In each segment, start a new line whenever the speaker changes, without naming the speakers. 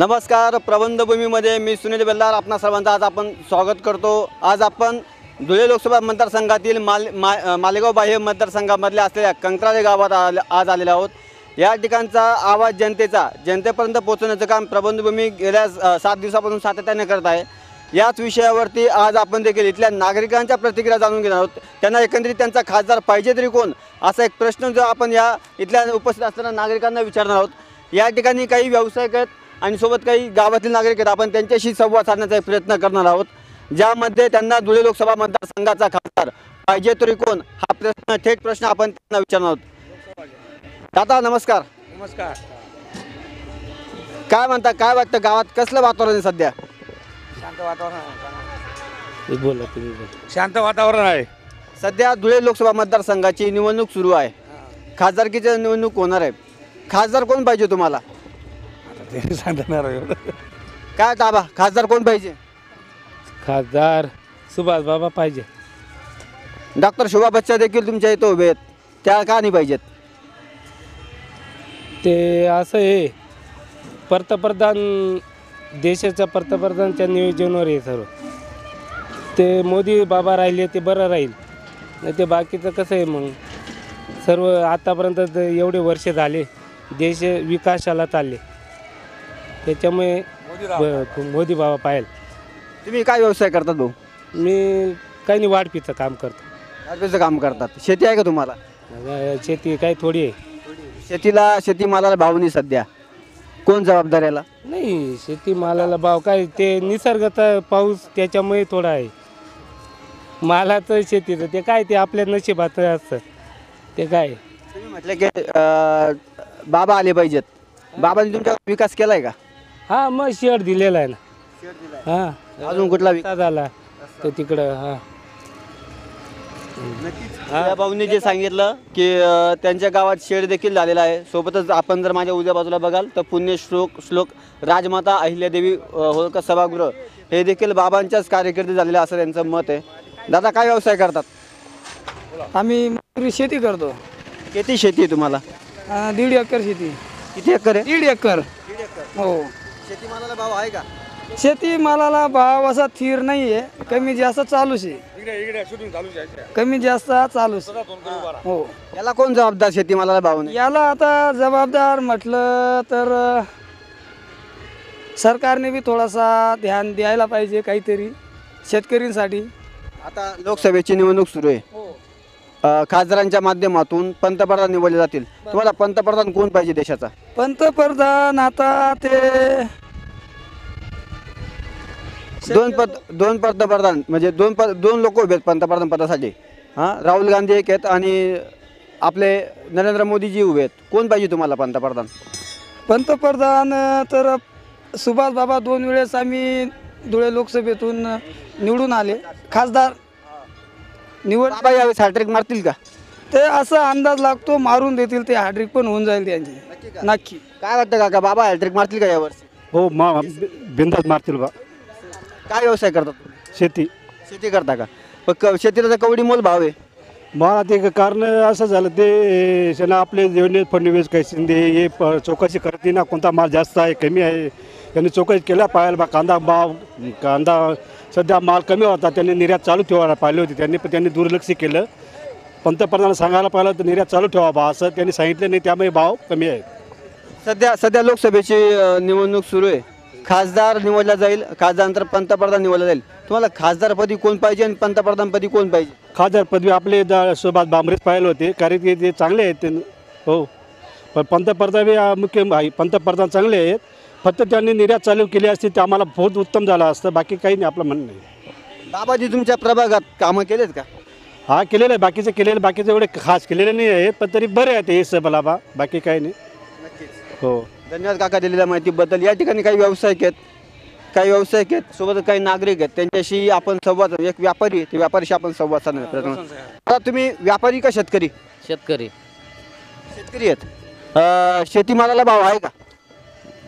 नमस्कार, प्रबंधभूमीमध्ये मी सुनील बेल्लार आपणा सर्वांचं आज आपण स्वागत करतो। आज आपण धुळे लोकसभा मतदारसंघातील मालेगाव बाह्य मतदारसंघामधल्या असलेल्या कंत्राळे गावात आज आलेलो आहोत। या ठिकाणचा आवाज जनतेपर्यंत पोहोचवण्याचं काम प्रबंधभूमी गेल्या 7 दिवसापासून सातत्याने करत आहे। याच विषयावरती आज आपण देखील इथल्या नागरिकांच्या प्रतिक्रिया जाणून घेणार आहोत। त्यांना एकंदरीत त्यांचा खासदार पाहिजे तरी कोण असा एक प्रश्न जो आपण या इथल्या उपस्थित असणाऱ्या नागरिकांना विचारणार आहोत। या ठिकाणी काही व्यावसायिक आहेत आणि सोबत काही गावातील नागरिक आहेत। आपण त्यांच्याशी संवाद साधण्याचा प्रयत्न करणार आहोत, ज्यामध्ये त्यांना धुळे लोकसभा मतदारसंघाचा खासदार पाहिजे तरी कोण हा प्रश्न थेट प्रश्न आपण त्यांना विचारणार आहोत। दादा नमस्कार।
नमस्कार।
काय म्हणता, काय वाटतं गावात कसलं वातावरण आहे सध्या?
शांत वातावरण शांत वातावरण आहे
सध्या धुळे लोकसभा मतदारसंघाची निवडणूक सुरू आहे। खासदारकीची निवडणूक होणार आहे। खासदार कोण पाहिजे तुम्हाला?
ते सांगणार
काय ताबा खासदार कोण पाहिजे?
खासदार सुभाष बाबा पाहिजे।
डॉक्टर शोभा बच्चा देखील तुमच्या इथं उभे आहेत, त्या का नाही पाहिजेत?
ते असं आहे, पंतप्रधान देशाच्या पंतप्रधानच्या नियोजनावर आहे सर्व। ते मोदी बाबा राहिले ते बरं राहील, नाही ते बाकीचं कसं आहे मग सर्व आतापर्यंत एवढे वर्ष झाले देश विकासाला चालले, त्याच्यामुळे मोदी बाबा पाहिजे।
तुम्ही काय व्यवसाय करतात भाऊ?
मी काही नाही, वाढपीचं काम करतो।
वाढपीचं काम करतात। शेती आहे का तुम्हाला?
शेती काही थोडी आहे।
शेतीमालाला भाव नाही सध्या, कोण जबाबदार याला?
नाही, शेतीमालाला भाव काय, ते निसर्गाचा पाऊस त्याच्यामुळे थोडा आहे। मालाचं शेतीचं ते काय, ते आपल्या नशिबात असतं ते काय।
तुम्ही म्हटलं की बाबा आले पाहिजेत, बाबांनी तुमचा विकास केलाय का?
हां, मग शेड दिलेला आहे ना। हां,
अजून कुठला विकास
झाला तो तिकडं? हां,
या भाऊंनी जे सांगितलं की त्यांच्या गावात शेड देखील झालेला आहे। सोबतच आपण जर माझ्या उजव्या बाजूला बघाल तर पुण्यश्लोक राजमाता अहिल्यादेवी होळकर सभागृह हे देखील बाबांच्याच कार्यकर्ते झालेले असं त्यांचं मत आहे। दादा काय व्यवसाय करतात?
आम्ही शेती करतो।
किती शेती आहे तुम्हाला?
1.5 एकर शेती।
किती एकर आहे?
1.5 एकर। हो।
शेतीमालाला भाव आहे का?
शेती मालाला भाव असा स्थिर नाही आहे, कमी जास्त चालूच आहे। कमी जास्त चालूच। हो।
याला कोण जबाबदार शेतीमालाला भाव नाही?
याला आता जबाबदार म्हटलं तर सरकारने बी थोडासा ध्यान द्यायला पाहिजे काहीतरी शेतकऱ्यांसाठी।
आता लोकसभेची निवडणूक सुरू आहे। खासदारांच्या माध्यमातून पंतप्रधान निवडले जातील। तुम्हाला पंतप्रधान कोण पाहिजे देशाचा?
पंतप्रधान आता ते
दोन पंतप्रधान म्हणजे दोन लोक उभे आहेत पंतप्रधान पदासाठी। राहुल गांधी एक आहेत आणि आपले नरेंद्र मोदीजी उभे आहेत। कोण पाहिजे तुम्हाला पंतप्रधान?
पंतप्रधान तर सुभाष बाबा 2 वेळेस आम्ही धुळे लोकसभेतून निवडून आले। खासदार निवड
बाबा यावेळेस हॅट्रिक मारतील का?
ते असा अंदाज लागतो, मारून देतील ते, हॅट्रिक पण होऊन जाईल त्यांची नक्की।
काय वाटतं काका, बाबा हॅट्रिक मारतील का यावर्षी?
हो, बिंदास मारतील बा।
काय व्यवसाय करतात? शेती करता का? पण शेतीला तर कवडी मोल भाव आहे।
मला ते कारण असं झालं, ते त्यांना आपले देवेंद्र फडणवीस काही शिंदे हे चौकशी करते ना, कोणता माल जास्त आहे कमी आहे, त्यांनी चौकशी केल्या पाहिजे बा। कांदा सध्या माल कमी होता, त्यांनी निर्यात चालू ठेवायला पाहिजे होती त्यांनी, पण त्यांनी दुर्लक्ष केलं। पंतप्रधान सांगायला पाहिलं तर निर्यात चालू ठेवा बा, असं त्यांनी सांगितलं नाही, त्यामुळे भाव कमी आहे।
सध्या लोकसभेची निवडणूक सुरू आहे। खासदार निवडला जाईल, खासदारानंतर पंतप्रधान निवडला जाईल। तुम्हाला खासदारपदी कोण पाहिजे आणि पंतप्रधानपदी कोण पाहिजे?
खासदार पदवी आपले सुभाष बांबरेच पाहिलं होते, कारण की ते चांगले आहेत ते। हो, पण पंतप्रधान मुख्य पंतप्रधान चांगले आहेत, फक्त त्यांनी निर्यात चालू केली असती ते आम्हाला बहुत उत्तम झालं असतं, बाकी काही नाही आपलं म्हणणं नाही।
बाबाजी तुमच्या प्रभागात कामं केलेत का?
हा, केलेलं आहे, बाकीचे एवढे खास केलेले नाही आहेत, पण तरी बरे आहेत हे सबला बा, बाकी काही नाही। हो,
धन्यवाद काका दिलेल्या माहितीबद्दल। या ठिकाणी काही व्यावसायिक आहेत, सोबत काही नागरिक आहेत, त्यांच्याशी आपण संवाद, एक व्यापारी आहे, त्या व्यापारीशी आपण संवाद साधण्याचा प्रयत्न करू। आता तुम्ही व्यापारी का शेतकरी?
शेतकरी
आहेत। शेतीमालाला भाव आहे का?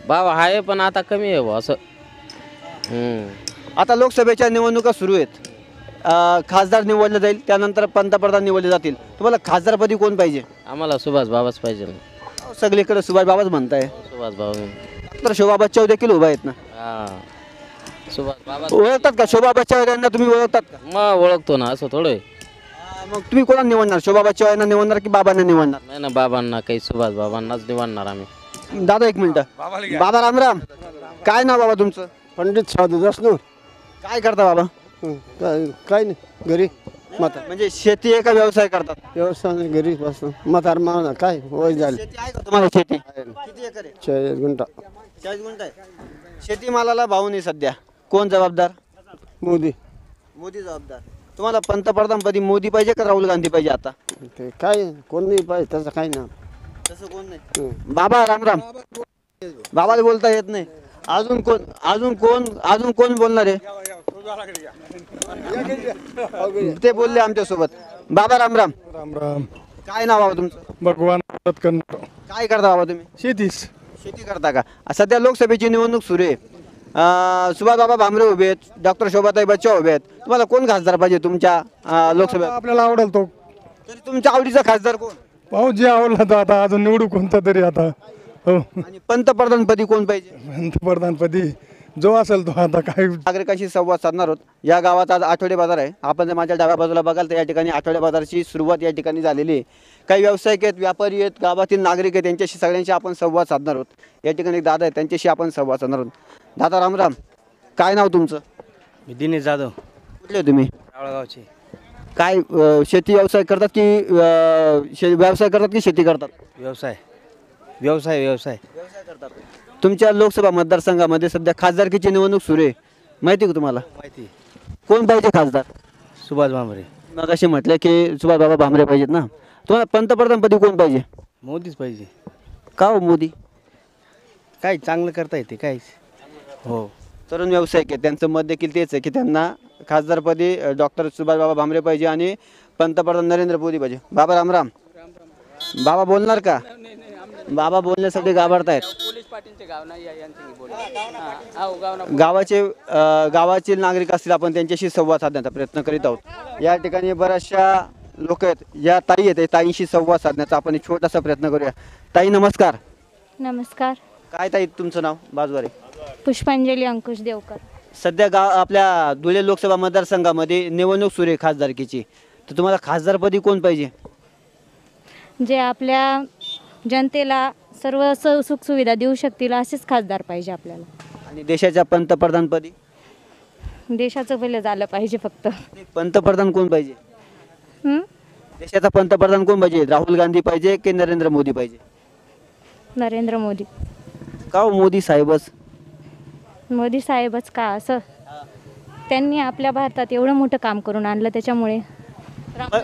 भाव आहे, पण आता कमी आहे असं।
आता लोकसभेच्या निवडणुका सुरू आहेत। खासदार निवडले जाईल, त्यानंतर पंतप्रधान निवडले जातील। तुम्हाला खासदारपदी कोण पाहिजे?
आम्हाला सुभाष बाबाच पाहिजे।
सगळीकडे सुभाष बाबाच म्हणताय।
सुभाष बाबा
डॉक्टर शोभा बच्चाव देखील उभा आहेत ना.
हा सुभाष बाबा
ओळखतात का शोभा बच्चाव यांना तुम्ही ओळखतात का?
मग ओळखतो ना, असं थोडं आहे.
मग तुम्ही कोणाला निवडणार, शोभा बच्चाव यांना निवडणार की बाबांना निवडणार?
नाही ना, बाबांना काही सुभाष बाबांनाच निवडणार आम्ही.
दादा एक मिनिट. बाबा रामराम. काय नाव बाबा तुमचं?
पंडित साधू दसनूर.
काय करता बाबा?
काय नाही घरी
म्हणजे शेती आहे का व्यवसाय करतात?
व्यवसाय घरी बसून म्हातार मावना काय वय झाले
शेती आहे का तुम्हाला? शेती किती एकर आहे?
40 गुंठा
40 गुंठ आहे. शेतीमालाला भाव नाही सध्या, कोण जबाबदार?
मोदी.
मोदी जबाबदार. तुम्हाला पंतप्रधानपदी मोदी पाहिजे का राहुल गांधी पाहिजे आता?
ते काय कोण नाही पाहिजे तसं काही ना.
तसं कोण नाही. बाबा रामराम. बाबाला बोलता येत नाही. अजून कोण बोलणार आहे? ते बोलले आमच्या सोबत. बाबा रामराम.
राम राम.
काय नाव बाबा तुमचं?
भगवान मदत करणार.
काय करता बाबा तुम्ही?
शेतीस.
शेती करता का? सध्या लोकसभेची निवडणूक सुरू आहे. सुभाष बाबा भामरे उभे आहेत, डॉक्टर शोभाताई बच्चाव उभे आहेत. तुम्हाला कोण खासदार पाहिजे तुमच्या लोकसभेत?
आपल्याला आवडेल तो
तरी तुमच्या आवडीचा खासदार कोण?
पाहू जे आवडला तर आता अजून निवडू कोणता तरी आता. हो
आणि पंतप्रधानपदी कोण पाहिजे?
पंतप्रधानपदी जो असेल तो आता काय.
नागरिकांशी संवाद साधणार आहोत. या गावात आज आठवडे बाजार आहे. आपण जर माझ्या डाव्या बाजूला बघाल तर या ठिकाणी आठवडे बाजाराची सुरुवात या ठिकाणी झालेली आहे. काही व्यावसायिक आहेत, व्यापारी आहेत, गावातील नागरिक आहेत, त्यांच्याशी सगळ्यांशी आपण संवाद साधणार आहोत. या ठिकाणी एक दादा आहेत, त्यांच्याशी आपण संवाद साधणार आहोत. दादा रामराम. काय नाव तुमचं?
मी दिनेश जाधव,
कुठले तुम्ही?
रावळगावचे.
काय शेती व्यवसाय करतात की व्यवसाय करतात की शेती करतात?
व्यवसाय.
व्यवसाय करतात. तुमच्या लोकसभा मतदारसंघामध्ये सध्या खासदारकीची निवडणूक सुरू आहे, माहिती का तुम्हाला?
माहिती.
कोण पाहिजे खासदार?
सुभाष भामरे.
मग असे म्हटलं की सुभाष बाबा भामरे पाहिजेत ना. तुम्हाला पंतप्रधानपदी कोण पाहिजे?
मोदीच पाहिजे.
का हो मोदी?
काय चांगलं करता येते काय. हो.
तरुण व्यावसायिक आहेत, त्यांचं मत देखील तेच आहे की त्यांना खासदारपदी डॉक्टर सुभाष बाबा भामरे पाहिजे आणि पंतप्रधान नरेंद्र मोदी पाहिजे. बाबा रामराम. बाबा बोलणार का? बाबा बोलण्यासाठी घाबरतायत. गावाचे नागरिक असतील, आपण त्यांच्याशी संवाद साधण्याचा प्रयत्न करीत आहोत. या ठिकाणी बऱ्याचशा लोक आहेत, या ताई आहेत, या ताईंशी संवाद साधण्याचा आपण एक छोटासा प्रयत्न करूया. ताई नमस्कार.
नमस्कार.
काय ताई तुमचं नाव? बाजूवारी.
पुष्पांजली अंकुश देवकर.
सध्या आपल्या धुळे लोकसभा मतदारसंघामध्ये निवडणूक सुरू आहे खासदारकीची, तर तुम्हाला खासदारपदी कोण पाहिजे?
जे आपल्या जनतेला सर्व सुखसुविधा देऊ शकतील असेच खासदार पाहिजे आपल्याला.
आणि देशाच्या पंतप्रधानपदी?
देशाचं पहिलं झालं पाहिजे फक्त.
पंतप्रधान कोण पाहिजे? देशाचा पंतप्रधान कोण पाहिजे? राहुल गांधी पाहिजे की नरेंद्र मोदी पाहिजे?
नरेंद्र मोदी.
का हो मोदी साहेबच?
मोदी साहेबच का असं? त्यांनी आपल्या भारतात एवढं मोठं काम करून आणलं, त्याच्यामुळे.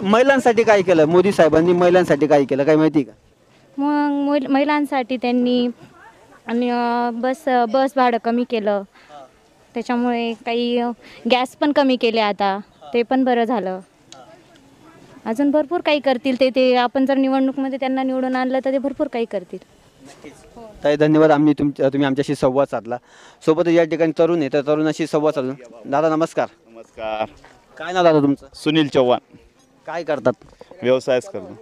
महिलांसाठी काय केलं मोदी साहेबांनी? महिलांसाठी काय केलं काय माहिती का?
मग महिलांसाठी त्यांनी आणि बस भाडं कमी केलं, त्याच्यामुळे काही गॅस पण कमी केले आता, ते पण बरं झालं. अजून भरपूर काही करतील ते आपण जर निवडणूकमध्ये त्यांना निवडून आणलं तर ते भरपूर काही करतील.
ताई धन्यवाद. तुम्ही आमच्याशी संवाद साधला. सोबतच या ठिकाणी तरुण आहे, तर तरुणाशी संवाद साधून. दादा नमस्कार.
नमस्कार.
काय नाव दादा तुमचं?
सुनील चव्हाण.
काय करतात?
व्यवसायच करतो.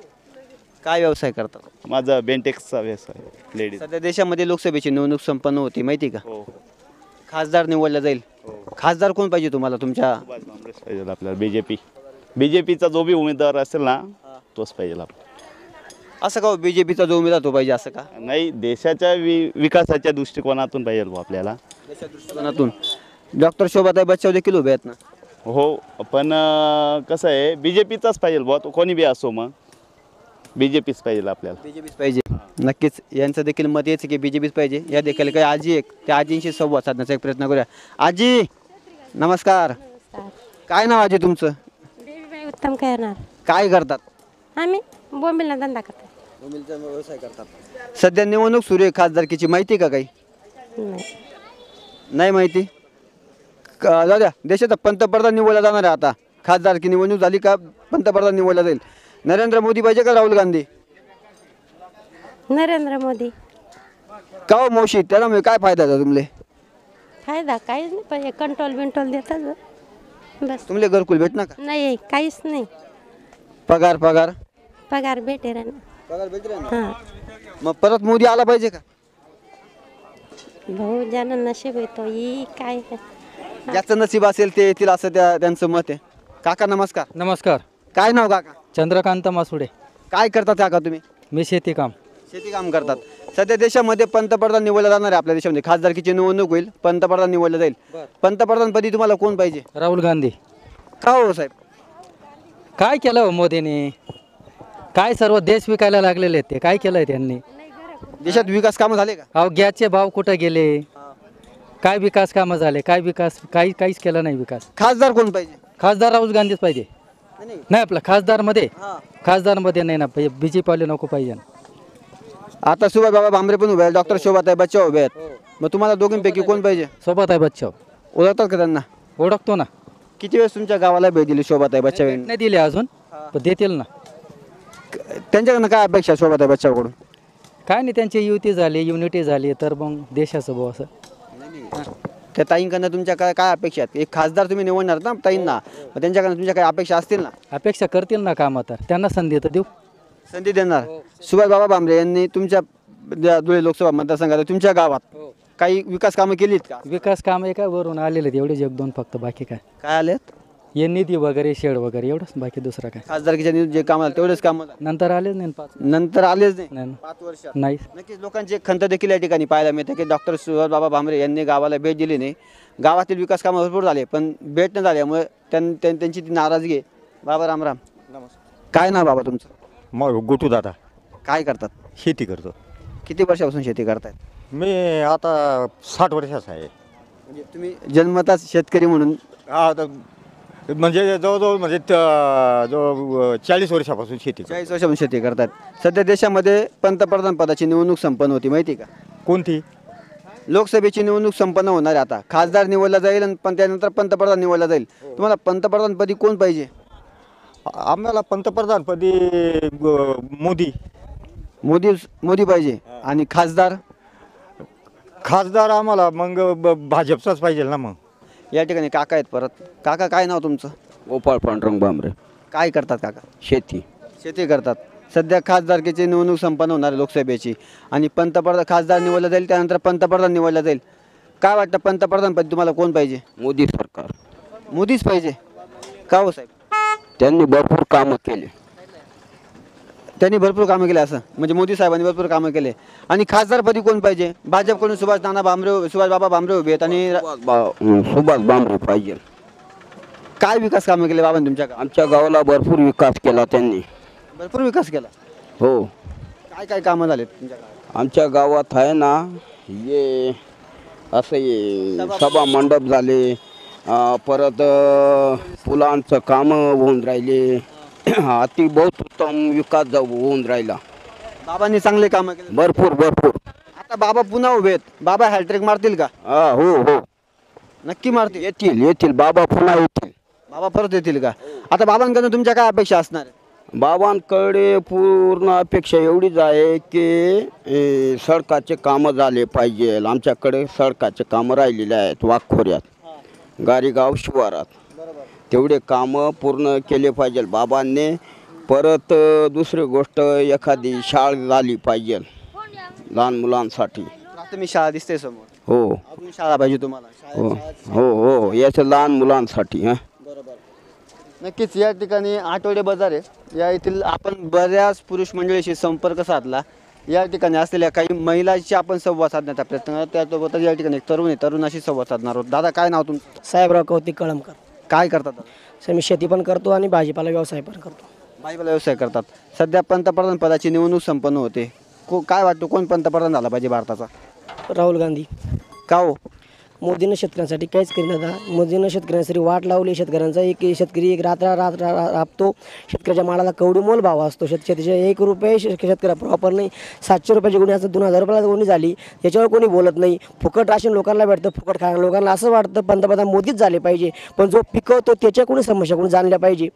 काय व्यवसाय करतात?
माझा बेंटेक्सचा व्यवसाय लेडीज.
सध्या देशामध्ये लोकसभेची निवडणूक संपन्न होती, माहिती का?
हो.
खासदार निवडला जाईल. खासदार कोण पाहिजे तुम्हाला तुमच्या?
सुभाष भामरेच पाहिजे आपल्याला. बीजेपीचा जो बी उमेदवार असेल ना तोच पाहिजे आपल्याला.
असं का बीजेपीचा जो उमेदवार तो पाहिजे असं का?
नाही, देशाच्या विकासाच्या दृष्टिकोनातून पाहिजे बुवा आपल्याला.
देशाच्या दृष्टिकोनातून. डॉक्टर शोभाताई बच्चाव देखील उभे आहेत ना?
हो, पण कसं आहे बीजेपीचाच पाहिजे बुवा, तो कोणी बी असो, मग बीजेपीच पाहिजे आपल्याला.
बीजेपीच पाहिजे. नक्कीच यांचं देखील मत यायचं की बीजेपीच पाहिजे. या देखील काही आजी एक त्या आजींशी संवाद साधण्याचा एक प्रयत्न करूया. आजी नमस्कार. काय नाव आजी तुमचं?
देवीबाई उत्तम करणार.
काय करतात?
आम्ही बोंबिलला धंदा करतो.
बोंबिलचा व्यवसाय करतात. सध्या निवडणूक सुरू आहे खासदारकीची, माहिती का काही? नाही माहिती. जाऊ द्या. देशाचा पंतप्रधान निवडला जाणार आहे आता. खासदारकी निवडणूक झाली का पंतप्रधान निवडला जाईल. नरेंद्र मोदी पाहिजे का राहुल गांधी?
नरेंद्र मोदी.
का हो मावशी, त्याला काय फायदा झाला तुमले?
फायदा काहीच नाही पाहिजे. कंट्रोल बिंट्रोल देतात बस.
तुमले घरकुल भेटणार का?
नाही, काहीच नाही.
पगार
पगार भेटे ना.
पगार भेटले ना.
हां.
मग परत मोदी आला पाहिजे का?
भाऊ ज्यानं नशीब येतो ही काय
ज्याचं नशीब असेल ते येतील असं त्यांचं मत आहे. काका नमस्कार.
नमस्कार.
काय नाव काका?
चंद्रकांत मासुडे.
काय करतात काका तुम्ही?
मी शेती काम.
शेती काम करतात. सध्या देशामध्ये पंतप्रधान निवडला जाणार आहे. आपल्या देशामध्ये खासदारकीची निवडणूक होईल, पंतप्रधान निवडलं जाईल. पंतप्रधानपदी तुम्हाला कोण पाहिजे?
राहुल गांधी.
का हो साहेब?
काय केलं हो मोदींनी? काय सर्व देश विकायला लागलेले आहेत ते. काय केलंय त्यांनी?
देशात विकास कामं झाले का?
अहो गॅसचे भाव कुठं गेले? काय विकास कामं झाले? काय विकास? काहीच केलं नाही विकास.
खासदार कोण पाहिजे?
खासदार राहुल गांधीच पाहिजे. नाही आपलं खासदारमध्ये नाही ना, BJP नको पाहिजे.
आता सुभाष बाबा भामरे पण उभे आहेत, डॉक्टर शोभाताई बच्चा उभे आहेत. मग तुम्हाला दोघींपैकी कोण पाहिजे?
शोभाताई बच्चाव.
ओळखतात का त्यांना?
ओळखतो ना.
किती वेळेस तुमच्या गावाला भेट दिली शोभाताई बच्चा?
नाही दिले अजून, पण देतील ना.
त्यांच्याकडनं काय अपेक्षा शोभाताई बच्चाकडून?
काय नाही, त्यांची युनिटी झाली तर मग देशाचं भाऊ असं.
त्या ताईंकडनं तुमच्या काय काय अपेक्षा आहेत? एक खासदार तुम्ही निवडणार ना ताईंना, मग त्यांच्याकडनं तुमच्या काही अपेक्षा असतील ना?
अपेक्षा करतील ना कामं, तर त्यांना संधी तर देऊ.
संधी देणार. सुभाष बाबा भामरे यांनी तुमच्या धुळे लोकसभा मतदारसंघात तुमच्या गावात काही विकास कामं केलीत का?
विकास काम आहे काय वरून आलेले आहेत एवढेच, एक दोन फक्त. बाकी काय
काय आलेत?
हे निधी वगैरे शेड वगैरे एवढंच, बाकी दुसरं काय.
खासदारकीच्या निधी जे काम आलं तेवढेच काम
नंतर आलेच नाही.
नंतर आलेच नाही.
नाही.
5 वर्षात
नाही.
नक्कीच लोकांची एक खंत देखील या ठिकाणी पाहायला मिळते की डॉक्टर सुभाष बाबा भामरे यांनी गावाला भेट दिली नाही. गावातील विकास कामं भरपूर झाले, पण भेट न झाल्यामुळे त्यांची ती नाराजगी आहे. बाबा रामराम. काय नाव बाबा तुमचं?
मग गोटू दादा.
काय करतात?
शेती करतो.
किती वर्षापासून शेती करतायत?
मी आता 60 वर्षाचा आहे.
म्हणजे तुम्ही जन्मताच शेतकरी म्हणून?
हा, म्हणजे जवळजवळ म्हणजे जवळ 40 वर्षापासून शेती.
40 वर्षापासून शेती करतात. सध्या देशामध्ये पंतप्रधान पदाची निवडणूक संपन्न होती, माहिती का?
कोणती?
लोकसभेची निवडणूक संपन्न होणार आहे आता. खासदार निवडला जाईल आणि त्यानंतर पंतप्रधान निवडला जाईल. तुम्हाला पंतप्रधानपदी कोण पाहिजे?
आम्हाला पंतप्रधानपदी
मोदी पाहिजे. आणि खासदार
आम्हाला मग भाजपचाच पाहिजे ना. मग
या ठिकाणी काका आहेत परत. काका काय नाव तुमचं?
गोपाळ पांडुरंग भामरे.
काय करतात काका?
शेती
करतात. सध्या खासदारकीची निवडणूक संपन्न होणार आहे लोकसभेची, आणि खासदार निवडला जाईल, त्यानंतर पंतप्रधान निवडला जाईल. काय वाटतं पंतप्रधानपदी तुम्हाला कोण पाहिजे?
मोदी सरकार.
मोदीच पाहिजे. का हो साहेब?
त्यांनी भरपूर कामं केले.
असं म्हणजे मोदी साहेबांनी भरपूर कामं केले. आणि खासदारपदी कोण पाहिजे? भाजपकडून सुभाष बाबा भामरे उभे आहेत. आणि
सुभाष भामरे पाहिजे.
काय विकास कामं केले बाबांनी तुमच्या?
आमच्या गावाला भरपूर विकास केला त्यांनी.
भरपूर विकास केला.
हो.
काय काय कामं झालेत तुमच्या गावात?
आमच्या गावात आहे ना, हे असं सभा मंडप झाले, परत पुलांचं कामं होऊन राहिले. अति बहुत उत्तम विकास होऊन राहिला.
बाबांनी चांगले कामं केले.
भरपूर.
आता बाबा पुन्हा उभे आहेत. बाबा हॅट्रिक मारतील का?
हो.
नक्की मारतील.
येतील. बाबा पुन्हा येतील.
बाबा परत येतील का? आता बाबांकडून तुमच्या काय अपेक्षा असणार?
बाबांकडे पूर्ण अपेक्षा एवढीच आहे की सडकाचे कामं झाले पाहिजे. आमच्याकडे सडकाचे कामं राहिलेले आहेत वाघखोऱ्यात, गारीगाव शिवारात. तेवढे कामं पूर्ण केले पाहिजे बाबांनी. परत दुसरी गोष्ट, एखादी शाळा झाली पाहिजे लहान मुलांसाठी.
प्राथमिक शाळा दिसते समोर.
हो.
शाळा पाहिजे तुम्हाला?
हो. याचं लहान मुलांसाठी.
नक्कीच या ठिकाणी आठवडे बाजार आहे. या येथील आपण बऱ्याच पुरुष मंडळीशी संपर्क साधला. या ठिकाणी असलेल्या काही महिलांशी आपण संवाद साधण्याचा प्रयत्न करतो. त्यासोबतच या ठिकाणी एक तरुणाशी संवाद साधणार आहोत. दादा काय नाव तुमचं?
साहेबराव कौतिक कळमकर.
काय करतात?
मी शेती पण करतो आणि भाजीपाला व्यवसाय पण करतो.
भाजीपाला व्यवसाय करतात. सध्या पंतप्रधान पदाची निवडणूक संपन्न होते. काय वाटतं कोण पंतप्रधान झाला पाहिजे भारताचा?
राहुल गांधी.
का हो?
मोदीनं शेतकऱ्यांसाठी काहीच करीत नव्हता. मोदीनं शेतकऱ्यांसाठी वाट लावली. शेतकऱ्यांचा शेतकरी एक रात्र राबतो. शेतकऱ्याच्या मालाला कवडी मोल भाव असतो. शेतीचे 1 रुपये शेतकऱ्या प्रॉपर नाही. 700 रुपयाची गुन्हे असतात, 2000 रुपयाला गुन्हे झाली. याच्यावर कोणी बोलत नाही. फुकट राशन लोकांना भेटतं, फुकट खाणं. लोकांना असं वाटतं पंतप्रधान मोदीच झाले पाहिजे, पण जो पिकवतो त्याच्या कोणी समस्या कोणी जाणल्या पाहिजे.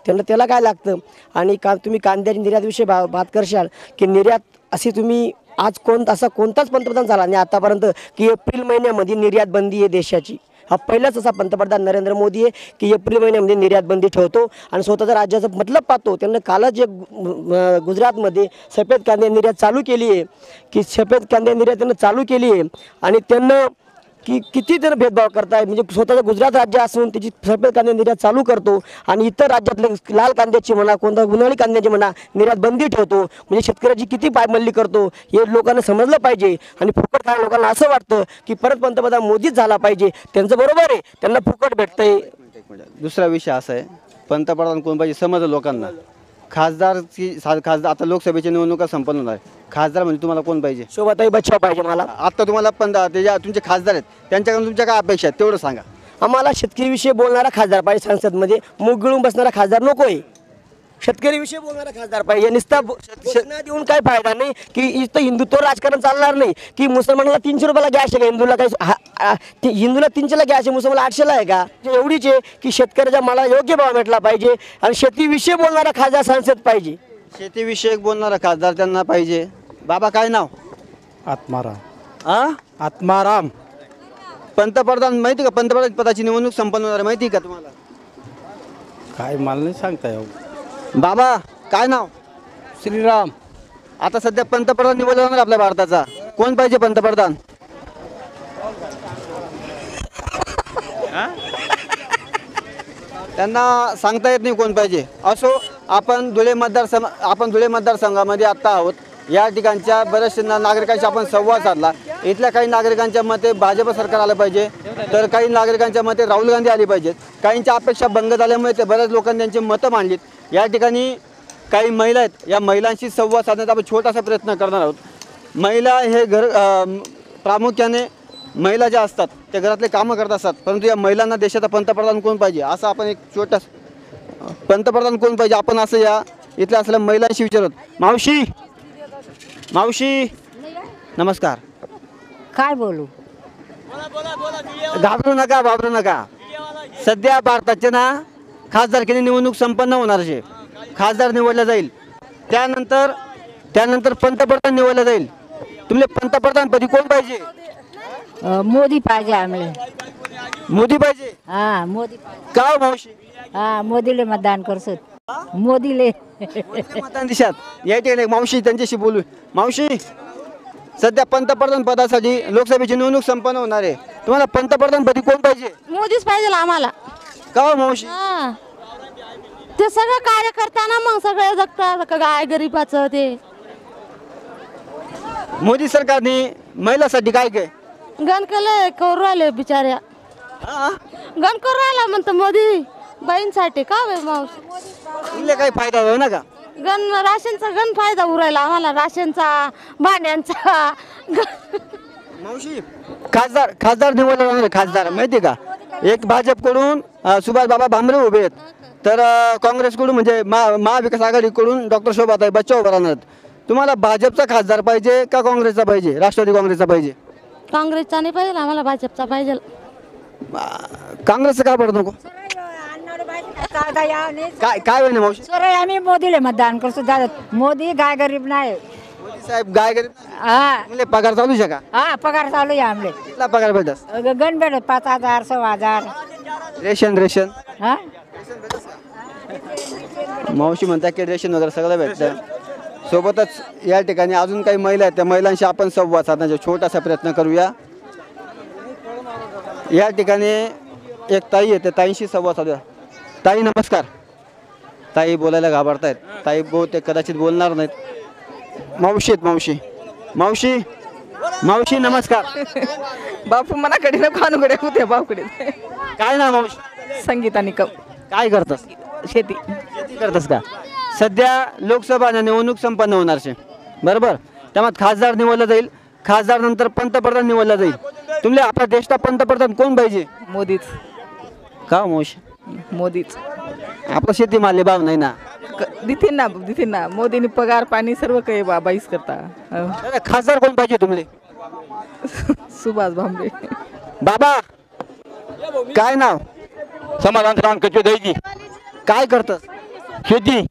त्याला काय लागतं. आणि तुम्ही कांद्याच्या निर्यातविषयी बात करशाल की निर्यात अशी तुम्ही आज कोणताच पंतप्रधान झाला नाही आतापर्यंत की एप्रिल महिन्यामध्ये निर्यात बंदी आहे देशाची. हा पहिलाच असा पंतप्रधान नरेंद्र मोदी आहे की एप्रिल महिन्यामध्ये निर्यात बंदी ठेवतो आणि स्वतःच्या राज्याचं मतलब पाहतो. त्यांना कालच जे गुजरातमध्ये सफेद कांदे निर्यात चालू केली आहे की सफेद कांदे निर्यात त्यांना चालू केली आहे आणि त्यांना किती जण भेदभाव करताय. म्हणजे स्वतःचं गुजरात राज्य असून त्याची सफेद कांदे निर्यात चालू करतो आणि इतर राज्यातले लाल कांद्याची म्हणा कोणता उन्हाळी कांद्याची म्हणा निर्यात बंदी ठेवतो. म्हणजे शेतकऱ्याची किती पायमल्ली करतो हे लोकांना समजलं पाहिजे. आणि फुकट खाणाऱ्या लोकांना असं वाटतं की परत पंतप्रधान मोदीच झाला पाहिजे. त्यांचं बरोबर आहे, त्यांना फुकट भेटतंय.
दुसरा विषय असा आहे, पंतप्रधान कोण पाहिजे समजलं लोकांना. खासदार आता लोकसभेची निवडणुका संपन्न होणार आहे. खासदार म्हणजे तुम्हाला कोण पाहिजे?
शोभाताई बच्चाव पाहिजे मला.
आता तुम्हाला तुमचे खासदार आहेत त्यांच्याकडून तुमच्या काय अपेक्षा आहेत तेवढं सांगा.
आम्हाला शेतकरीविषयी बोलणारा खासदार पाहिजे. संसदमध्ये मुग गिळून बसणारा खासदार नको आहे. शेतकरीविषयी बोलणारा खासदार पाहिजे. नुसता घोषणा देऊन काय फायदा नाही की इथं हिंदुत्व राजकारण चालणार नाही की मुसलमानाला 300 रुपयाला गॅस आहे का, हिंदूला काही हिंदूला 300ला गॅस आहे, मुसलमानाला 800ला आहे का. एवढीच आहे की शेतकऱ्याच्या मला योग्य भाव भेटला पाहिजे आणि शेतीविषयी बोलणारा खासदार संसद पाहिजे.
शेतीविषयक बोलणारा खासदार त्यांना पाहिजे. बाबा काय नाव?
आत्माराम. आत्माराम.
पंतप्रधान माहिती का? पंतप्रधान पदाची निवडणूक संपन्न होणार माहिती का तुम्हाला?
काय मला नाही सांगता येऊ.
बाबा काय नाव?
श्रीराम.
आता सध्या पंतप्रधान निवडला जाणार आपल्या भारताचा. कोण पाहिजे पंतप्रधान? त्यांना सांगता येत नाही कोण पाहिजे. असो, आपण धुळे मतदारसंघामध्ये आत्ता आहोत. या ठिकाणच्या बऱ्याचशा नागरिकांशी आपण संवाद साधला. इथल्या काही नागरिकांच्या मते भाजप सरकार आलं पाहिजे, तर काही नागरिकांच्या मते राहुल गांधी आली पाहिजेत. काहींच्या अपेक्षा भंग झाल्यामुळे ते बऱ्याच लोकांनी त्यांची मतं मांडलीत. या ठिकाणी काही महिला आहेत, या महिलांशी संवाद साधण्याचा आपण छोटासा प्रयत्न करणार आहोत. महिला हे प्रामुख्याने महिला ज्या असतात त्या घरातले कामं करत असतात, परंतु या महिलांना देशाचा पंतप्रधान कोण पाहिजे असं आपण एक पंतप्रधान कोण पाहिजे आपण असं या इथल्या असलेल्या महिलांशी विचारत. मावशी नमस्कार.
काय बोलू?
घाबरू नका. सध्या भारताचे ना खासदारकीने निवडणूक संपन्न होणार आहे. खासदार निवडला जाईल, त्यानंतर पंतप्रधान निवडला जाईल. तुमले पंतप्रधानपदी कोण पाहिजे?
मोदी पाहिजे आम्हाला.
मोदी पाहिजे?
हा मोदी.
का हो मावशी?
हा मोदीले मतदान करसोत. मोदीले
मतदान दिशात या ठिकाणी मावशी त्यांच्याशी बोलू. मावशी, सध्या पंतप्रधान पदासाठी लोकसभेची निवडणूक संपन्न होणार आहे. तुम्हाला पंतप्रधानपदी कोण पाहिजे?
मोदीच पाहिजे आम्हाला.
का हो मावशी?
ते सगळं कार्य करताना मग सगळे जगतात गाय गरीबाचं ते.
मोदी सरकारने महिलांसाठी काय काय
गण केलं करू राहिले बिचाऱ्या. गण करू राहिला म्हणतो मोदी बहीणसाठी. का मावशी
काही फायदा हो ना का?
गण राशनचा गण फायदा उरायला आम्हाला, राशनचा भांड्यांचा.
मावशी, खासदार निवडला जाणार. खासदार माहिती का? एक भाजपकडून सुभाष बाबा भामरे उभे आहेत, तर काँग्रेसकडून म्हणजे महाविकास आघाडीकडून डॉक्टर शोभाताई बच्चाव उभा राहणार. तुम्हाला भाजपचा खासदार पाहिजे का काँग्रेसचा पाहिजे, राष्ट्रवादी काँग्रेसचा पाहिजे?
काँग्रेसचा नाही पाहिजे आम्हाला, भाजपचा पाहिजे.
काँग्रेसचं का पडत नको? काय होईल मावशी?
आम्ही मोदीले मतदान करतो. मोदी गाय गरीब नाही.
मोदी साहेब गाय गरीब?
हा
पगार चालू शका?
हा पगार चालू आहे आमले.
कितला पगार भेटत?
गण भेटत 5,000 6,000.
रेशन
हा
मावशी म्हणता की रेशन वगैरे सगळं भेटतं. सोबतच या ठिकाणी अजून काही महिला आहेत, त्या महिलांशी आपण संवाद साधण्याचा छोटासा प्रयत्न करूया. या ठिकाणी एक ताई आहे, त्या ताईंशी संवाद साधूया. ताई नमस्कार. ताई बोलायला घाबरतायत. ताई बहुतेक कदाचित बोलणार नाहीत. मावशी नमस्कार.
बापू मनाकडे नको अनुकडे होते बापूकडे.
काय ना मावशी?
संगीता निकम.
काय करतस?
शेती
करतस का? सध्या लोकसभा निवडणूक संपन्न होणार आहे बरोबर. त्यामुळे खासदार निवडला जाईल, खासदार नंतर पंतप्रधान निवडला जाईल. तुमले आपला देशचा पंतप्रधान कोण पाहिजे?
मोदीच.
का मावशी?
मोदीच.
आपला शेती मारले भाव नाही ना.
देतील ना मोदींनी पगार पाणी सर्व काही बाईच करता.
खासदार कोण पाहिजे तुमले?
सुभाष भामरे.
बाबा काय नाव?
समाधान रामकचे दहीजी.
काय करतं?
शेती.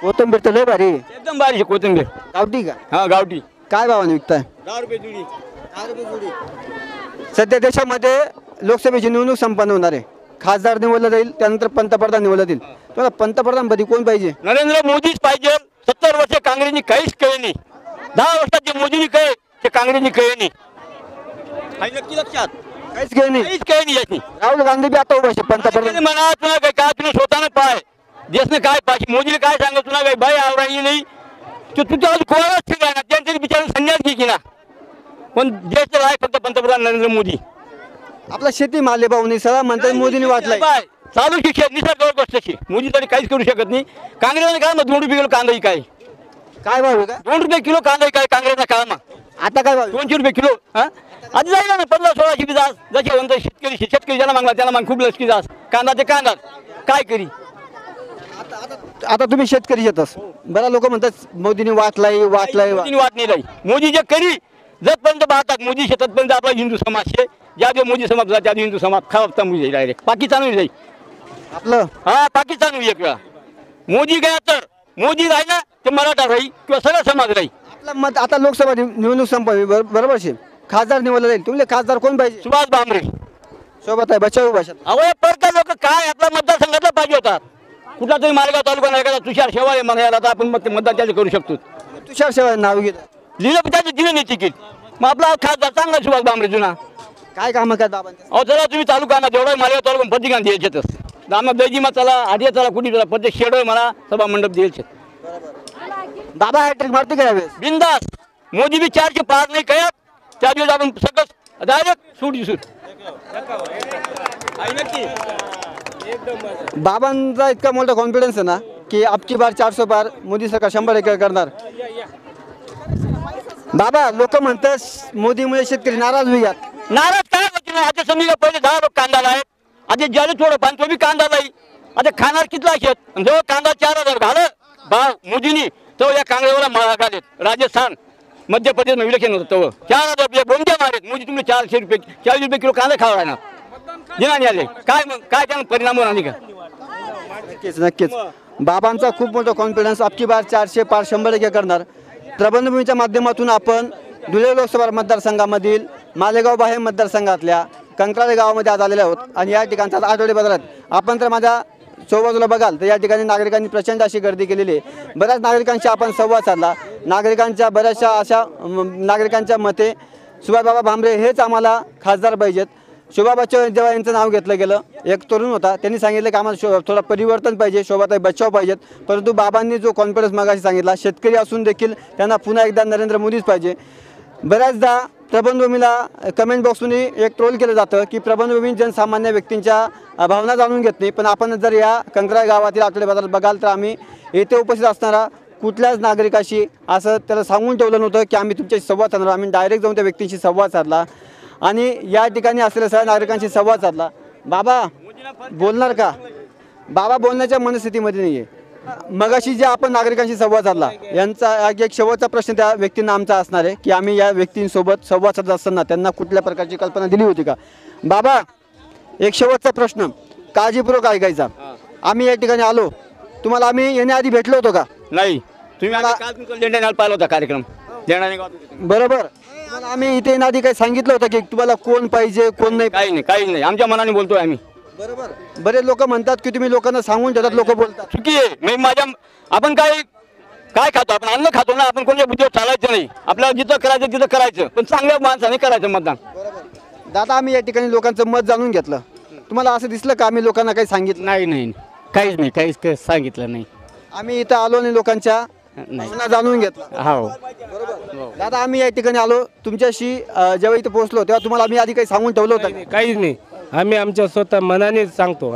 कोथिंबीर तर लय भारी,
एकदम भारी कोथिंबीर.
गावठी का?
हा गावठी.
काय भावाने विकताय?
10 रुपये जुडी.
सध्या देशामध्ये लोकसभेची निवडणूक संपन्न होणार आहे. खासदार निवडलं जाईल, त्यानंतर पंतप्रधान निवडलं जाईल. तुम्हाला पंतप्रधानपदी कोण पाहिजे?
नरेंद्र मोदीच पाहिजे. 70 वर्ष काँग्रेसनी काहीच केलं नाही. 10 वर्षात जे मोदींनी केले ते काँग्रेसनी केले नाही. नक्की लक्षात
काहीच केलं नाही.
काहीच केलं नाही याची.
राहुल गांधी बी आता उभा आहे पंतप्रधान.
म्हणा तुला काय तुम्ही स्वतःनं पाय देशने काय पाहिजे. मोदीने काय सांगत तुला काही बाई आवरायची नाही. तू तुझ्या कोणालाच ठिकाण ना त्यांच्या बिचाराने संन्यास घे की ना. पण देश आहे फक्त पंतप्रधान नरेंद्र मोदी.
आपला शेती माले भाऊनी सगळं म्हणतात मोदींनी वाटलाय.
चालू शिक्षण निसर्गावर गोष्टची मोदी तरी काहीच करू शकत नाही. काँग्रेसने काय मग 2 रुपये किलो कांदा काय
काय भाव आहे का?
2 रुपये किलो कांदा काय काँग्रेसना काय मग
आता काय भाव?
200 रुपये किलो. आधी जाईल ना 15-16 बी जास जसे म्हणतात शेतकरी ज्याला मागला त्याला माग खूप लष्की जास कांदा ते कांदा काय करी.
आता तुम्ही शेतकरी शेतस बरा लोक म्हणतात मोदींनी वाटलाय
मोदींनी वाट नाही राही. मोदी जे करी जतपर्यंत पाहतात मोदी शेतातपर्यंत आपला हिंदू समाज शे ज्या दिवस मोदी समाज त्या दिवस हिंदू समाज खराब जाईल डायरेक्ट पाकिस्तान जाईल
आपलं.
हा पाकिस्तान एक वेळा मोदी गया तर मोदी राही ना ते मराठा राही किंवा सगळा समाज राही.
आपलं मत आता लोकसभा निवडणूक संपवी बरोबर शे. खासदार निवडलं जाईल. तुम्ही खासदार कोण पाहिजे?
सुभाष भामरे
सोबत आहे बचाव भाषात.
अवय परका लोक काय आपला मतदारसंघातला पाहिजे होता. कुठला तरी मालेगाव तालुका नाही का तुषार शेवाळे म्हणायला आता आपण मतदान त्याचं करू शकतो.
तुषार शेवाळे नाव घेत
लिहिलं त्याचं दिलं नाही तिकीट. मग आपला खासदार चांगला सुभाष भामरे जुना
काय कामं करतात बाबा?
अहो चला तुम्ही तालुका ना जेवढा मालेगाव तालुका प्रतिकांत द्यायचेच दामा दैजिमा चला आधी चला कुठे चला प्रत्येक शेड मला सभा मंडप द्यायचे.
बाबा हॅट्रिक मारते का यावेळेस?
बिंदास मोदी बी 4 पार नाही काय त्या दिवस आपण सगळं डायरेक्ट सूट दिसून.
बाबांचा इतका मोठा कॉन्फिडन्स आहे ना की अबकी बार 400 पार मोदी सरकार 100% करणार. बाबा लोक म्हणतात मोदीमुळे शेतकरी नाराज होईल.
नाराज काय होती ना. आता समजा पहिले 10 लोक कांदा लाय आता ज्याला थोडं पान तो बी कांदा लाई. आता खाणार कितला शेत जो कांदा 4000 घालं भाव मोदींनी तो या काँग्रेसला माळा घालेत. राजस्थान मध्य प्रदेश इलेक्शन होतं तो 4000 रुपये बोंड्या मारेत. मोदी तुम्ही 400 रुपये 40 रुपये किलो कांदा खावा ना दिनाने आले काय मग काय त्यानं परिणाम होणार नाही का?
नक्कीच बाबांचा खूप मोठा कॉन्फिडन्स अबकी बार 400 पार 100% करणार. प्रबंधभूमीच्या माध्यमातून आपण धुळे लोकसभा मतदारसंघामधील मालेगाव बाहे मतदारसंघातल्या कंत्राळे गावामध्ये आज आलेले आहोत. आणि या ठिकाणचा आठवडे बाजारात आपण तर माझ्या चौबाजूला बघाल तर या ठिकाणी नागरिकांनी प्रचंड अशी गर्दी केलेली आहे. बऱ्याच नागरिकांशी आपण संवाद साधला. नागरिकांच्या बऱ्याचशा अशा नागरिकांच्या मते सुभाषबाबा भामरे हेच आम्हाला खासदार पाहिजेत. शोभा बच्चाव जेव्हा यांचं नाव घेतलं गेलं एक तरुण होता त्यांनी सांगितलं की आम्हाला थोडं परिवर्तन पाहिजे शोभाताई बच्चाव पाहिजेत. परंतु बाबांनी जो कॉन्फिडन्स मागाशी सांगितला शेतकरी असून देखील त्यांना पुन्हा एकदा नरेंद्र मोदीच पाहिजे. बऱ्याचदा प्रबंधभूमीला कमेंट बॉक्समध्ये एक ट्रोल केलं जातं की प्रबंधभूमी जनसामान्य व्यक्तींच्या भावना जाणून घेत नाही. पण आपण जर या कंत्राळ गावातील आठवडे बाजारात बघाल तर आम्ही येथे उपस्थित असणारा कुठल्याच नागरिकाशी असं त्याला सांगून ठेवलं नव्हतं की आम्ही तुमच्याशी संवाद साधणार. आम्ही डायरेक्ट जाऊन त्या व्यक्तींशी संवाद साधला आणि या ठिकाणी असलेल्या सगळ्या नागरिकांशी संवाद साधला. बाबा बोलणार का? बाबा बोलण्याच्या मनस्थितीमध्ये नाही आहे. मगाशी जे आपण नागरिकांशी संवाद साधला यांचा एक शेवटचा प्रश्न त्या व्यक्तींना आमचा असणार आहे की आम्ही या व्यक्तींसोबत संवाद साधत असताना त्यांना कुठल्या प्रकारची कल्पना दिली होती का? बाबा एक शेवटचा प्रश्न काळजीपूर्वक ऐकायचा. आम्ही या ठिकाणी आलो तुम्हाला आम्ही येण्याआधी भेटलो होतो का?
नाही. तुम्ही लेंड्याने पाहिला होता कार्यक्रम
बरोबर. आम्ही इथे येण्याआधी काही सांगितलं होतं की तुम्हाला कोण पाहिजे कोण नाही?
काही नाही आमच्या मनाने बोलतोय आम्ही.
बरोबर. बरेच लोक म्हणतात की तुम्ही लोकांना सांगून ठेवतात. लोक बोलतात
चुकी आहे. माझ्या आपण काय खातो आपण अन्न खातो ना. आपण कोणत्या बुद्धीवर चालायचं नाही. आपल्याला जिथं करायचं तिथं करायचं पण चांगल्या माणसाने करायचं मतदान.
दादा आम्ही या ठिकाणी लोकांचं मत जाणून घेतलं. तुम्हाला असं दिसलं का आम्ही लोकांना काही सांगितलं?
नाही काहीच नाही काहीच सांगितलं नाही.
आम्ही इथं आलो आणि लोकांच्या भावना जाणून घेतलं.
हो
दादा आम्ही या ठिकाणी आलो तुमच्याशी जेव्हा इथं पोहोचलो तेव्हा तुम्हाला आम्ही आधी काही सांगून ठेवलं होतं?
काहीच नाही. आम्ही आमच्या स्वतः मनाने सांगतो.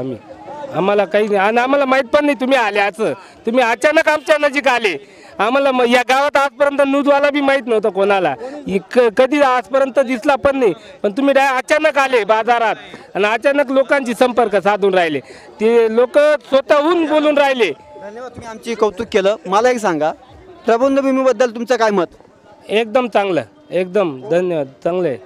आम्हाला काही नाही आणि आम्हाला माहीत पण नाही तुम्ही आले. असं तुम्ही अचानक आमच्या नजीक आले. आम्हाला या गावात आजपर्यंत न्यूजवाला बी माहीत नव्हतं कोणाला. कधी आजपर्यंत दिसला पण नाही. पण तुम्ही अचानक आले बाजारात आणि अचानक लोकांशी संपर्क साधून राहिले. ते लोक स्वतःहून बोलून राहिले.
धन्यवाद. तुम्ही आमची कौतुक केलं. मला एक सांगा प्रबंधभूमीबद्दल तुमचं काय मत?
एकदम चांगलं. एकदम धन्यवाद. चांगलं आहे.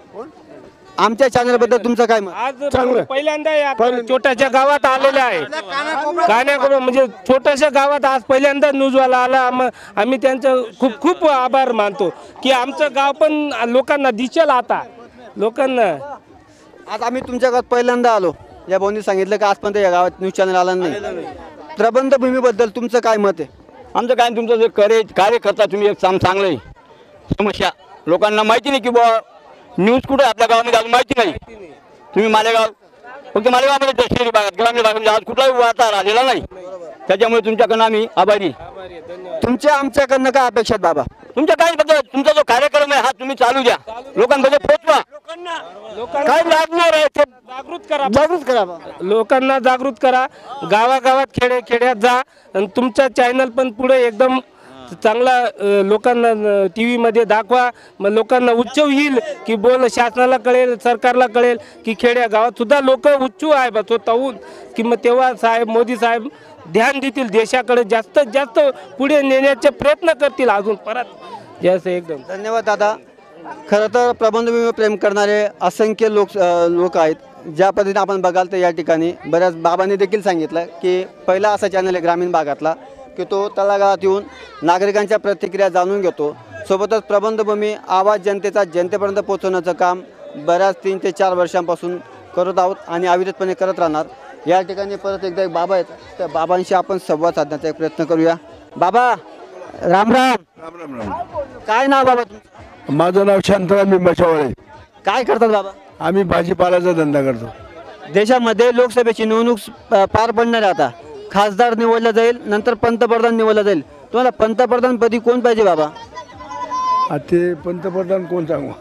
आमच्या चॅनलबद्दल तुमचं काय मत?
आज पहिल्यांदा छोट्याशा गावात आलेले आहे. कान्याकोपऱ्यात म्हणजे छोट्याशा गावात आज पहिल्यांदा न्यूजवाला आला. आम्ही त्यांचं खूप खूप आभार मानतो की आमचं गाव पण लोकांना दिसेल. आता लोकांना
आज आम्ही तुमच्या गावात पहिल्यांदा आलो. या भाऊंनी सांगितलं की आजपर्यंत या गावात न्यूज चॅनल आला नाही. प्रबंधभूमीबद्दल तुमचं काय मत आहे?
आमचं काय तुमचं जे कार्य करता तुम्ही एक चांगलं आहे. समस्या लोकांना माहिती नाही की बुवा न्यूज कुठे आपल्या गावामध्ये अजून माहिती नाही. तुम्ही मालेगाव फक्त मालेगावमध्ये शहरी भागात ग्रामीण भागामध्ये आज कुठलाही वार्ता आलेला नाही. त्याच्यामुळे तुमच्याकडनं आम्ही आभारी.
तुमच्या आमच्याकडनं काय अपेक्षा आहेत बाबा?
तुमच्या काय तुमचा जो कार्यक्रम आहे हा तुम्ही चालू द्या, लोकांमध्ये पोहोचवा.
काय लागणार आहे ते जागृत करा लोकांना जागृत करा. गावागावात खेड्यात जा आणि तुमचा चॅनल पण पुढे एकदम चांगला लोकांना टी व्हीमध्ये दाखवा. मग लोकांना उत्सव येईल की बोल शासनाला कळेल, सरकारला कळेल की खेड्या गावात सुद्धा लोक उत्सुक आहे बा स्वतःहून की मग तेव्हा साहेब मोदी साहेब ध्यान देतील देशाकडे, जास्तीत जास्त पुढे नेण्याचे प्रयत्न करतील अजून परत जास्त. एकदम
धन्यवाद दादा. खरं तर प्रबंधभूमीवर प्रेम करणारे असंख्य लोक आहेत. ज्या पद्धतीने आपण बघाल तर या ठिकाणी बऱ्याच बाबांनी देखील सांगितलं की पहिला असा चॅनल आहे ग्रामीण भागातला की तो तळागाळात येऊन नागरिकांच्या प्रतिक्रिया जाणून घेतो. सोबतच प्रबंधभूमी आवाज जनतेचा जनतेपर्यंत पोहोचवण्याचं काम बऱ्याच 3 ते 4 वर्षांपासून करत आहोत आणि अविरतपणे करत राहणार. या ठिकाणी परत एकदा एक बाबा आहेत, त्या बाबांशी आपण संवाद साधण्याचा एक प्रयत्न करूया. बाबा राम राम.
राम राम राम.
काय नाव बाबा तुमचं?
माझं नाव शांताराम निंबाचवाळे.
काय करतात बाबा?
आम्ही भाजीपाल्याचा धंदा करतो.
देशामध्ये लोकसभेची निवडणूक पार पडणार आहे. आता खासदार निवडला जाईल, नंतर पंतप्रधान निवडला जाईल. तुम्हाला पंतप्रधानपदी कोण पाहिजे बाबा?
ते पंतप्रधान कोण सांगू?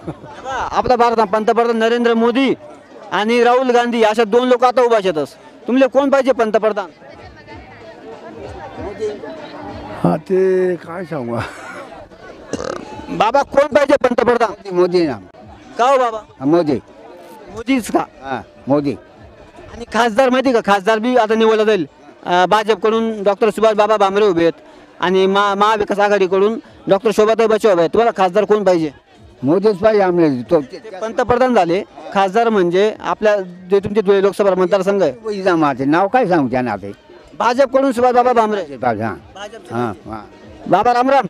आपला भारत पंतप्रधान नरेंद्र मोदी आणि राहुल गांधी अशा 2 लोक आता उभा आहेत. तुम्हाला कोण पाहिजे पंतप्रधान?
ते काय सांगू
बाबा कोण पाहिजे पंतप्रधान?
मोदी ना.
का हो बाबा?
मोदी.
मोदीच का?
मोदी.
आणि खासदार माहिती का? खासदार बी आता निवडला जाईल. भाजपकडून डॉक्टर सुभाष बाबा भामरे उभे आहेत आणि महाविकास आघाडीकडून डॉक्टर शोभाताई बच्चू उभे आहेत. तुम्हाला खासदार कोण पाहिजे?
मोदीच पाहिजे आम्हाला.
पंतप्रधान झाले, खासदार म्हणजे आपल्या जे तुमचे धुळे लोकसभा मतदारसंघ आहे.
नाव काय सांगू त्या नाते?
भाजपकडून सुभाष बाबा भामरे. बाबा राम राम.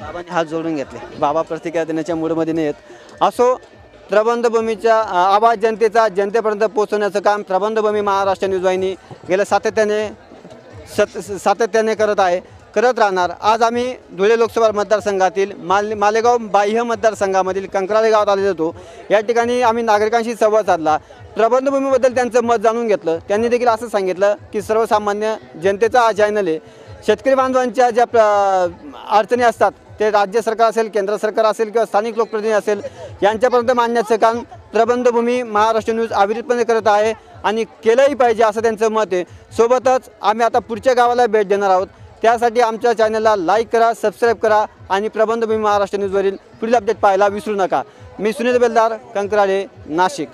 बाबांनी हात जोडून घेतले. बाबा प्रतिक्रिया देण्याच्या मूडमध्ये नाही आहेत. असो, प्रबंधभूमीच्या आवाज जनतेचा जनतेपर्यंत पोहोचवण्याचं काम प्रबंधभूमी महाराष्ट्र न्यूज वाहिनी गेल्या सातत्याने करत राहणार. आज आम्ही धुळे लोकसभा मतदारसंघातील मालेगाव बाह्य मतदारसंघामधील कंकराळे गावात आलेलो होतो. या ठिकाणी आम्ही नागरिकांशी संवाद साधला. प्रबंधभूमीबद्दल त्यांचं मत जाणून घेतलं. त्यांनी देखील असं सांगितलं की सर्वसामान्य जनतेचा हा चॅनल आहे. शेतकरी बांधवांच्या ज्या अडचणी असतात ते राज्य सरकार असेल, केंद्र सरकार असेल किंवा स्थानिक लोकप्रतिनिधी असेल यांच्यापर्यंत मांडण्याचं काम प्रबंधभूमी महाराष्ट्र न्यूज अविरतपणे करत आहे आणि केलंही पाहिजे असं त्यांचं मत आहे. सोबतच आम्ही आता पुढच्या गावाला भेट देणार आहोत. त्यासाठी आमच्या चॅनलला लाईक करा, सबस्क्राईब करा आणि प्रबंधभूमी महाराष्ट्र न्यूजवरील पुढील अपडेट पाहायला विसरू नका. मी सुनील बेलदार, कंकराळे, नाशिक.